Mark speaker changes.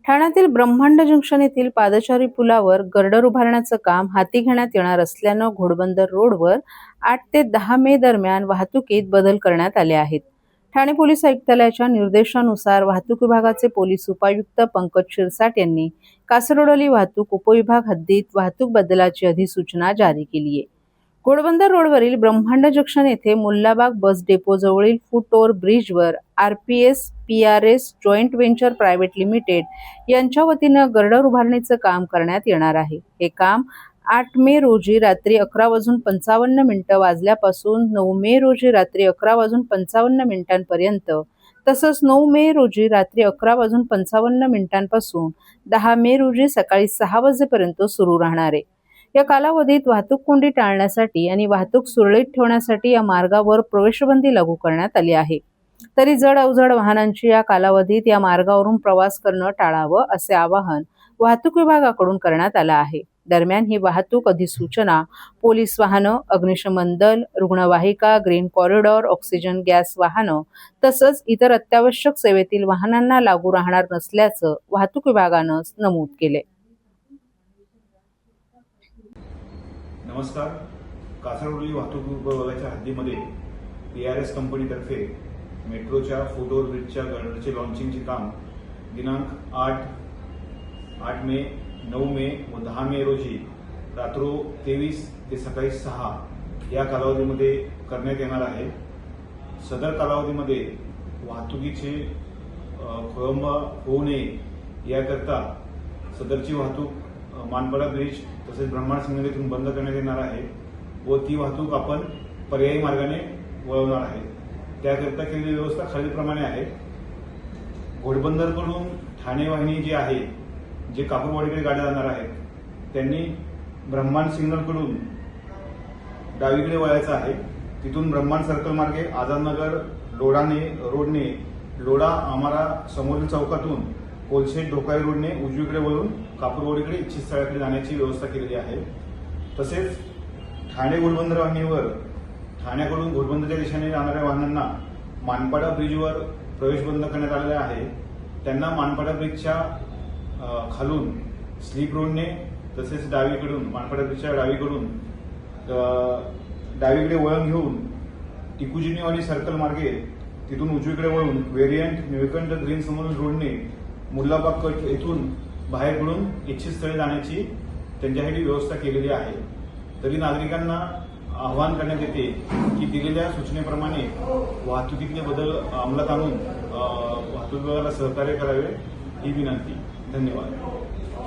Speaker 1: ठाण्यातील ब्रह्मांड जंक्शन येथील पादचारी पुलावर गर्डर उभारण्याचं काम हाती घेण्यात येणार असल्यानं घोडबंदर रोडवर 8 ते 10 मे दरम्यान वाहतुकीत बदल करण्यात आले आहेत. ठाणे पोलीस आयुक्तालयाच्या निर्देशानुसार वाहतूक विभागाचे पोलीस उपायुक्त पंकज शिरसाट यांनी कासरगोडली वाहतूक उपविभाग हद्दीत वाहतूक बदलाची अधिसूचना जारी केली आहे. घोडबंदर रोडवरील ब्रह्मांड जंक्शन येथे मुल्लाबाग बस डेपो जवळील फूट ओव्हर ब्रिजवर RPS-PRS joint venture private limited यांच्या वतीनं गर्डर उभारणीचं काम करण्यात येणार आहे. हे काम 8 मे रोजी रात्री 11:55 वाजल्यापासून 9 मे रोजी रात्री 11:55 पर्यंत तसंच 9 मे रोजी रात्री 11:55 पासून 10 मे रोजी सकाळी 6 वाजेपर्यंत सुरू राहणार आहे. या कालावधीत वाहतूक कोंडी टाळण्यासाठी आणि वाहतूक सुरळीत ठेवण्यासाठी या मार्गावर प्रवेशबंदी लागू करण्यात आली आहे. तरी जड अवजड वाहनांची या कालावधीत या मार्गावरून प्रवास करणं टाळावं असे आवाहन वाहतूक विभागाकडून करण्यात आलं आहे. दरम्यान ही वाहतूक अधिसूचना पोलीस वाहनं, अग्निशमन दल, रुग्णवाहिका, ग्रीन कॉरिडॉर, ऑक्सिजन गॅस वाहनं तसंच इतर अत्यावश्यक सेवेतील वाहनांना लागू राहणार नसल्याचं वाहतूक विभागानं नमूद केले.
Speaker 2: नमस्कार. कासरगोडली वाहतूक विभागाच्या हद्दीमध्ये PRS कंपनीतर्फे मेट्रोच्या फूट ओव्हर ब्रिजच्या गर्डरचे लॉन्चिंगचे काम दिनांक 8 मे, 9 मे व 10 मे रोजी रात्र 23 ते सकाळी 6 या कालावधीमध्ये करण्यात येणार आहे. सदर कालावधीमध्ये वाहतुकीचे खोळंब होऊ नये याकरता सदरची वाहतूक मानपाडा ब्रिज तसेच ब्रह्मांड संगमेतून बंद करण्यात येणार आहे व ती वाहतूक आपण पर्यायी मार्गाने वळवणार आहे. त्याकरता केलेली व्यवस्था खालीलप्रमाणे आहे. घोडबंदरकडून ठाणे वाहिनी जी आहे, जे कापूरवाडीकडे गाड्या जाणार आहेत, त्यांनी ब्रह्मांड सिग्नलकडून डावीकडे वळायचं आहे. तिथून ब्रह्मांड सर्कल मार्गे आझादनगर रोडने लोढा आमारा समोरील चौकातून कोलशेत ढोकाई रोडने उजवीकडे वळून कापूरवाडीकडे इच्छित स्थळाकडे जाण्याची व्यवस्था केलेली आहे. तसेच ठाणे घोडबंदर वाहिनीवर ठाण्याकडून घोडबंदरच्या दिशेने जाणाऱ्या वाहनांना मानपाडा ब्रिजवर प्रवेश बंद करण्यात आलेला आहे. त्यांना मानपाडा ब्रिजच्या खालून स्लीप रोडने तसेच डावीकडून मानपाडा ब्रिजच्या डावीकडे वळण घेऊन टिकुजिनीवाली सर्कल मार्गे तिथून उजवीकडे वळून वेरियंट निळकंठ ग्रीन समोरील रोडने मुल्लाबाग कट येथून बाहेर पडून इच्छित स्थळी जाण्याची त्यांच्यासाठी व्यवस्था केलेली आहे. तरी नागरिकांना आवाहन करण्यात येते की दिलेल्या सूचनेप्रमाणे वाहतुकीतले बदल अंमलात आणून वाहतूक विभागाला सहकार्य करावे ही विनंती. धन्यवाद.